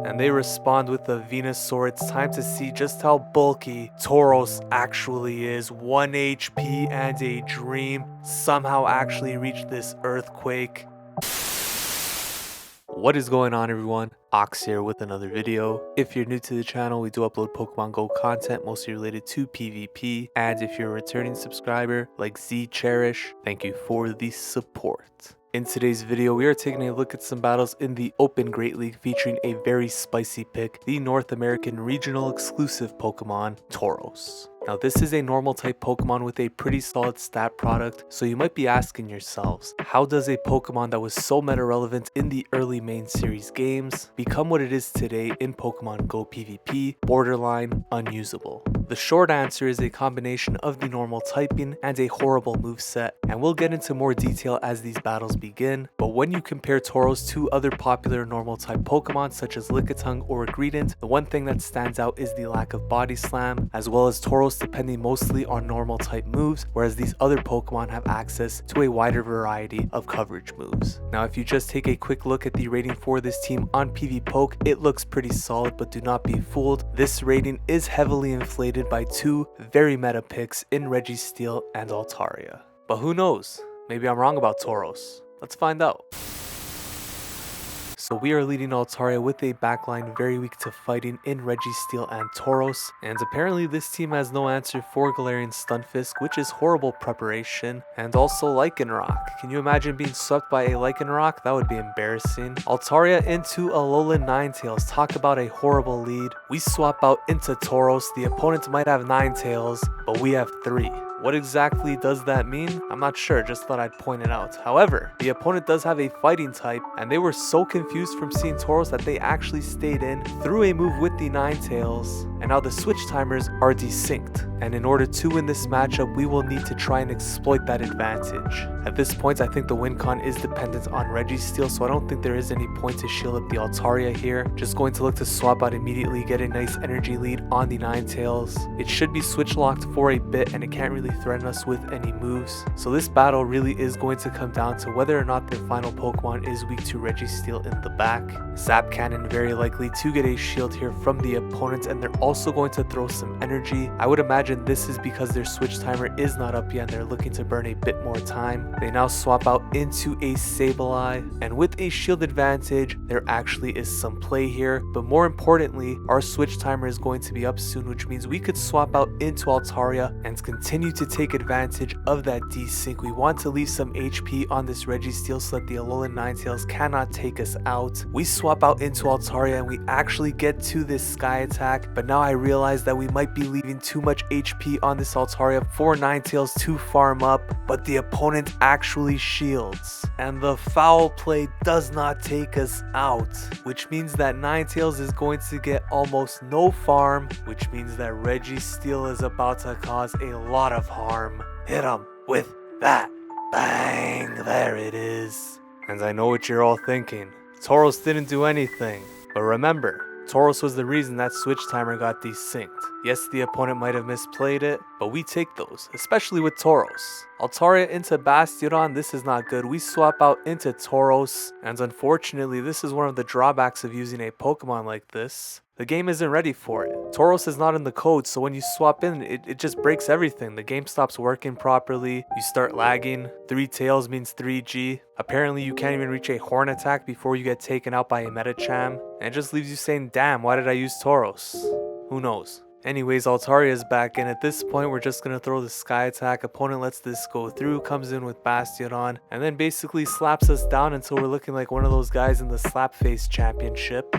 and they respond with the Venusaur. It's time to see just how bulky Tauros actually is. 1 HP and a dream. Somehow actually reached this earthquake. What is going on, everyone? Ox here with another video. If you're new to the channel, we do upload Pokemon Go content mostly related to PvP, and if you're a returning subscriber like Z Cherish, thank you for the support. In today's video, we are taking a look at some battles in the Open Great League featuring a very spicy pick, the North American regional exclusive Pokemon, Tauros. Now, this is a normal type Pokemon with a pretty solid stat product, so you might be asking yourselves, how does a Pokemon that was so meta relevant in the early main series games become what it is today in Pokemon Go PvP, borderline unusable? The short answer is a combination of the normal typing and a horrible moveset, and we'll get into more detail as these battles begin. But when you compare Tauros to other popular normal type Pokemon such as Lickitung or Greedent, the one thing that stands out is the lack of body slam, as well as Tauros depending mostly on normal type moves, whereas these other Pokemon have access to a wider variety of coverage moves. Now, if you just take a quick look at the rating for this team on PvPoke, it looks pretty solid, but do not be fooled. This rating is heavily inflated by two very meta picks in Registeel and Altaria. But who knows? Maybe I'm wrong about Tauros. Let's find out. So we are leading Altaria with a backline very weak to fighting in Registeel and Tauros, and apparently this team has no answer for Galarian Stunfisk, which is horrible preparation, and also Lycanroc. Can you imagine being swept by a Lycanroc? That would be embarrassing. Altaria into Alolan Ninetales. Talk about a horrible lead. We swap out into Tauros. The opponent might have Ninetales, but we have 3. What exactly does that mean? I'm not sure, just thought I'd point it out. However, the opponent does have a fighting type, and they were so confused from seeing Tauros that they actually stayed in, threw a move with the Ninetales, and now the switch timers are desynced. And in order to win this matchup, we will need to try and exploit that advantage. At this point, I think the win con is dependent on Registeel, so I don't think there is any point to shield up the Altaria here. Just going to look to swap out immediately, get a nice energy lead on the Ninetales. It should be switch locked for a bit, and it can't really threaten us with any moves. So this battle really is going to come down to whether or not their final Pokemon is weak to Registeel in the back. Zap Cannon very likely to get a shield here from the opponent, and they're also going to throw some energy. I would imagine this is because their switch timer is not up yet and they're looking to burn a bit more time. They now swap out into a Sableye, and with a shield advantage, there actually is some play here. But more importantly, our switch timer is going to be up soon, which means we could swap out into Altaria and continue to take advantage of that desync. We want to leave some HP on this Registeel so that the Alolan Ninetales cannot take us out. We swap out into Altaria and we actually get to this Sky Attack, but now I realize that we might be leaving too much HP on this Altaria for Ninetales to farm up, but the opponent actually shields, and the foul play does not take us out, which means that Ninetales is going to get almost no farm, which means that Registeel is about to cause a lot of harm. Hit him with that. Bang, there it is. And I know what you're all thinking. Tauros didn't do anything, but remember, Tauros was the reason that switch timer got desynced. Yes, the opponent might have misplayed it, but we take those, especially with Tauros. Altaria into Bastion, this is not good. We swap out into Tauros, and unfortunately, this is one of the drawbacks of using a Pokemon like this. The game isn't ready for it. Tauros is not in the code, so when you swap in, it just breaks everything. The game stops working properly, you start lagging. 3 tails means 3G. Apparently you can't even reach a horn attack before you get taken out by a Medicham. And it just leaves you saying, damn, why did I use Tauros? Who knows? Anyways, Altaria is back, and at this point we're just going to throw the Sky Attack. Opponent lets this go through, comes in with Bastion, and then basically slaps us down until we're looking like one of those guys in the Slap Face Championship.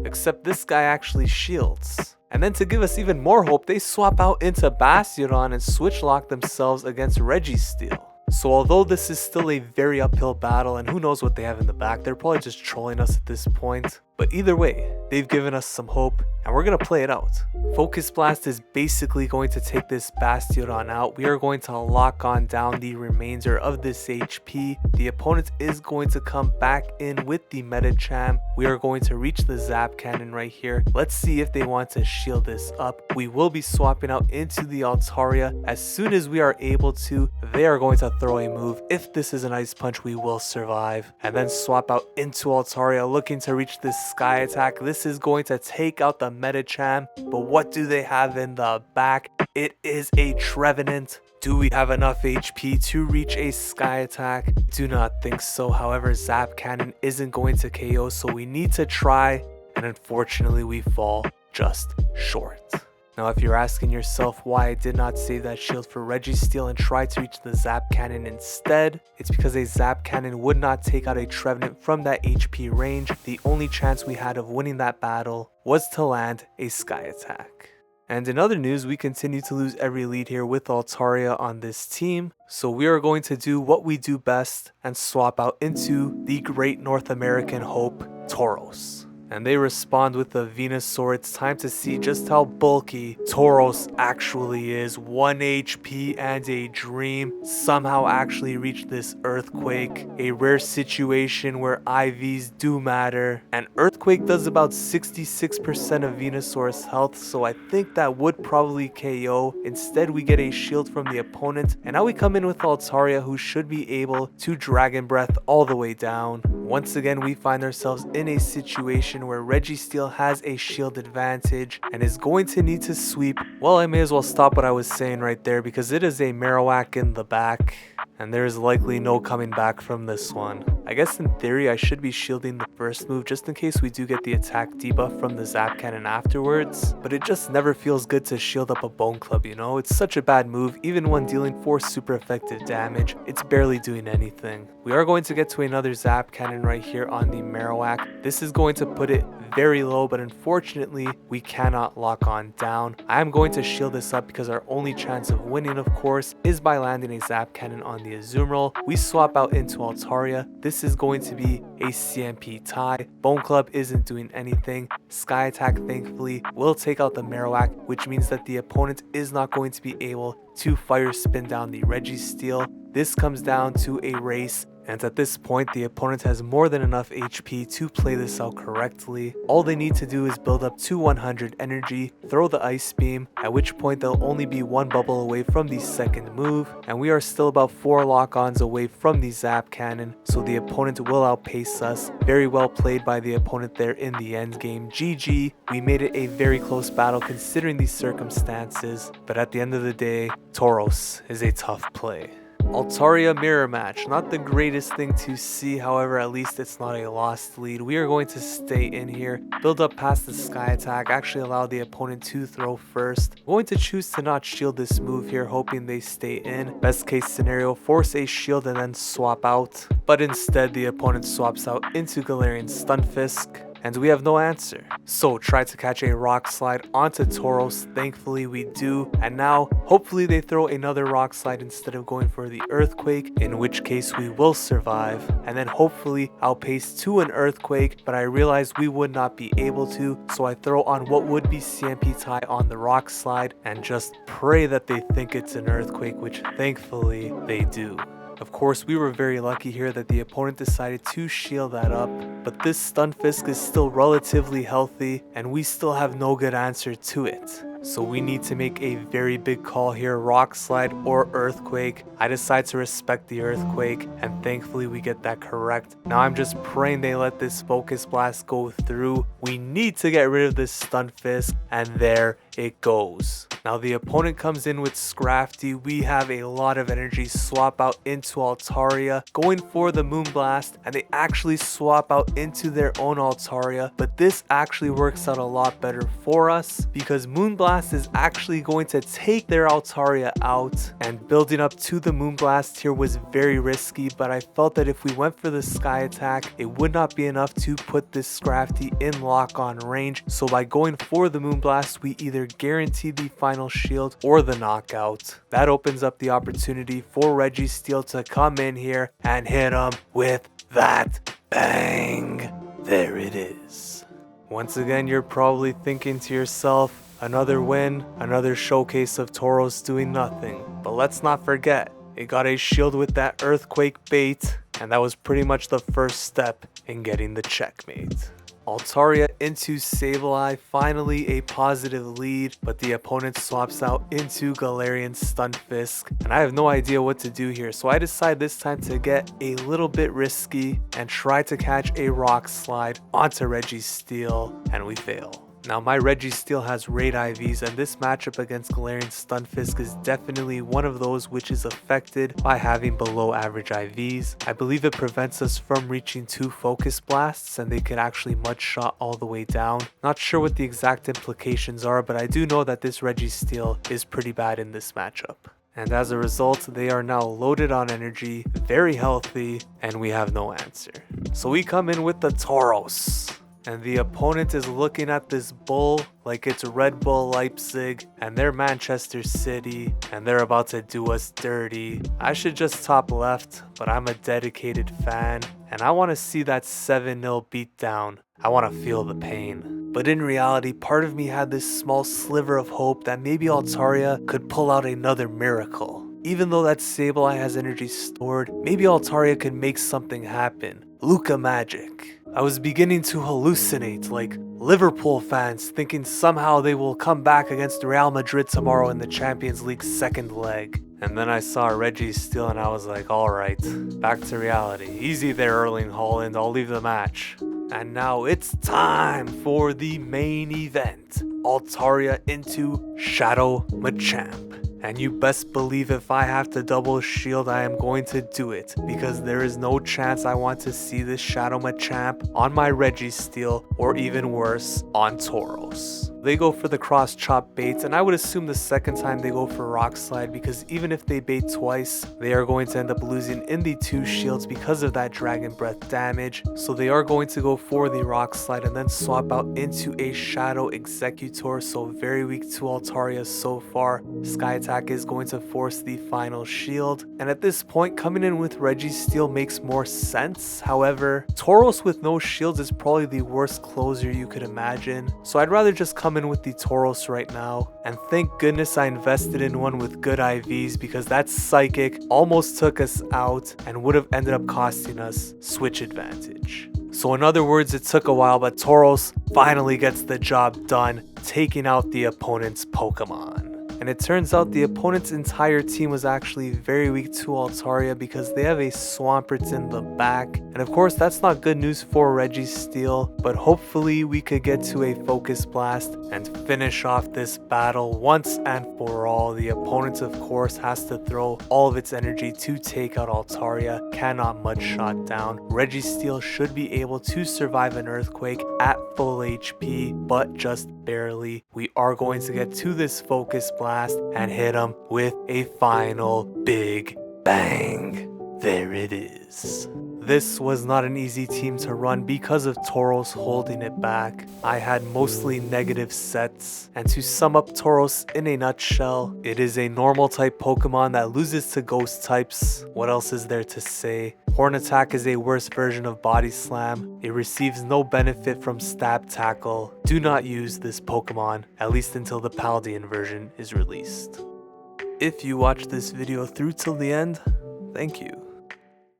Except this guy actually shields. And then to give us even more hope, they swap out into Bastion and switch lock themselves against Registeel. So although this is still a very uphill battle, and who knows what they have in the back, they're probably just trolling us at this point. But either way, they've given us some hope, and we're going to play it out. Focus Blast is basically going to take this Bastiodon out. We are going to lock on down the remainder of this HP. The opponent is going to come back in with the Medicham. We are going to reach the Zap Cannon right here. Let's see if they want to shield this up. We will be swapping out into the Altaria. As soon as we are able to, they are going to throw a move. If this is an Ice Punch, we will survive. And then swap out into Altaria, looking to reach this Sky Attack. This is going to take out the Medicham, but what do they have in the back? It is a Trevenant. Do we have enough HP to reach a Sky Attack? Do not think so. However, Zap Cannon isn't going to KO, so we need to try, and unfortunately we fall just short. Now, if you're asking yourself why I did not save that shield for Registeel and try to reach the Zap Cannon instead, it's because a Zap Cannon would not take out a Trevenant from that HP range. The only chance we had of winning that battle was to land a Sky Attack. And in other news, we continue to lose every lead here with Altaria on this team, so we are going to do what we do best and swap out into the Great North American Hope, Tauros. And they respond with the Venusaur. It's time to see just how bulky Tauros actually is. 1 HP and a dream. Somehow actually reached this Earthquake. A rare situation where IVs do matter. And Earthquake does about 66% of Venusaur's health, so I think that would probably KO. Instead, we get a shield from the opponent. And now we come in with Altaria, who should be able to Dragon Breath all the way down. Once again, we find ourselves in a situation where Registeel has a shield advantage and is going to need to sweep. Well, I may as well stop what I was saying right there because it is a Marowak in the back and there is likely no coming back from this one. I guess in theory I should be shielding the first move just in case we do get the attack debuff from the Zap Cannon afterwards, but it just never feels good to shield up a Bone Club, you know? It's such a bad move. Even when dealing 4 super effective damage, it's barely doing anything. We are going to get to another Zap Cannon right here on the Marowak. This is going to put it very low, but unfortunately we cannot lock on down. I am going to shield this up because our only chance of winning, of course, is by landing a Zap Cannon on the Azumarill. We swap out into Altaria. This is going to be a CMP tie. Bone Club isn't doing anything. Sky Attack thankfully will take out the Marowak, which means that the opponent is not going to be able to Fire Spin down the Registeel. This comes down to a race, and at this point the opponent has more than enough HP to play this out correctly. All they need to do is build up to 100 energy, throw the Ice Beam, at which point they'll only be 1 bubble away from the second move, and we are still about 4 lock-ons away from the Zap Cannon, so the opponent will outpace us. Very well played by the opponent there in the end game. GG. We made it a very close battle considering these circumstances, but at the end of the day, Tauros is a tough play. Altaria mirror match, not the greatest thing to see, however at least it's not a lost lead. We are going to stay in here, build up past the Sky Attack, actually allow the opponent to throw first. I'm going to choose to not shield this move here, hoping they stay in. Best case scenario, force a shield and then swap out, but instead the opponent swaps out into Galarian Stunfisk, and we have no answer. So try to catch a Rock Slide onto Tauros. Thankfully we do, and now hopefully they throw another Rock Slide instead of going for the Earthquake, in which case we will survive and then hopefully outpace to an Earthquake, but I realized we would not be able to, so I throw on what would be CMP tie on the Rock Slide and just pray that they think it's an Earthquake, which thankfully they do. Of course, we were very lucky here that the opponent decided to shield that up, but this Stunfisk is still relatively healthy and we still have no good answer to it. So we need to make a very big call here, Rock Slide or Earthquake. I decide to respect the Earthquake and thankfully we get that correct. Now I'm just praying they let this Focus Blast go through. We need to get rid of this Stunfisk, and there it goes. Now the opponent comes in with Scrafty. We have a lot of energy, swap out into Altaria, going for the Moonblast, and they actually swap out into their own Altaria, but this actually works out a lot better for us because Moonblast is actually going to take their Altaria out, and building up to the Moonblast here was very risky, but I felt that if we went for the Sky Attack, it would not be enough to put this Scrafty in lock-on range, so by going for the Moonblast, we either guarantee the final shield or the knockout. That opens up the opportunity for Registeel to come in here and hit him with that bang. There it is. Once again, you're probably thinking to yourself, another win, another showcase of Tauros doing nothing. But let's not forget, it got a shield with that earthquake bait, and that was pretty much the first step in getting the checkmate. Altaria into Sableye, finally a positive lead, but the opponent swaps out into Galarian Stunfisk, and I have no idea what to do here, so I decide this time to get a little bit risky and try to catch a Rock Slide onto Registeel, and we fail. Now my Registeel has Raid IVs, and this matchup against Galarian Stunfisk is definitely one of those which is affected by having below average IVs. I believe it prevents us from reaching 2 Focus Blasts, and they can actually mud shot all the way down. Not sure what the exact implications are, but I do know that this Registeel is pretty bad in this matchup. And as a result, they are now loaded on energy, very healthy, and we have no answer. So we come in with the Tauros. And the opponent is looking at this bull like it's Red Bull Leipzig and they're Manchester City and they're about to do us dirty. I should just top left, but I'm a dedicated fan and I want to see that 7-0 beatdown. I want to feel the pain. But in reality, part of me had this small sliver of hope that maybe Altaria could pull out another miracle. Even though that Sableye has energy stored, maybe Altaria could make something happen. Luka magic. I was beginning to hallucinate like Liverpool fans thinking somehow they will come back against Real Madrid tomorrow in the Champions League second leg. And then I saw Registeel and I was like, alright, back to reality. Easy there, Erling Haaland, I'll leave the match. And now it's time for the main event. Altaria into Shadow Machamp. And you best believe if I have to double shield, I am going to do it, because there is no chance I want to see this Shadow Machamp on my Registeel, or even worse, on Tauros. They go for the cross chop baits, and I would assume the second time they go for Rock Slide, because even if they bait twice, they are going to end up losing in the 2 shields because of that Dragon Breath damage. So they are going to go for the Rock Slide and then swap out into a Shadow Executor, so very weak to Altaria so far. Sky Attack is going to force the final shield, and at this point coming in with Registeel makes more sense. However, Tauros with no shields is probably the worst closer you could imagine, so I'd rather just come in with the Tauros right now, and thank goodness I invested in one with good IVs, because that Psychic almost took us out and would have ended up costing us switch advantage. So in other words, it took a while, but Tauros finally gets the job done, taking out the opponent's Pokemon. And it turns out the opponent's entire team was actually very weak to Altaria because they have a Swampert in the back. And of course, that's not good news for Registeel, but hopefully we could get to a Focus Blast and finish off this battle once and for all. The opponent, of course, has to throw all of its energy to take out Altaria, cannot mud shot down. Registeel should be able to survive an Earthquake at full HP, but just barely. We are going to get to this Focus Blast and hit him with a final big bang. There it is. This was not an easy team to run because of Tauros holding it back. I had mostly negative sets, and to sum up Tauros in a nutshell, it is a normal type Pokemon that loses to ghost types. What else is there to say? Horn Attack is a worse version of Body Slam. It receives no benefit from Stab Tackle. Do not use this Pokemon, at least until the Paldean version is released. If you watched this video through till the end, thank you.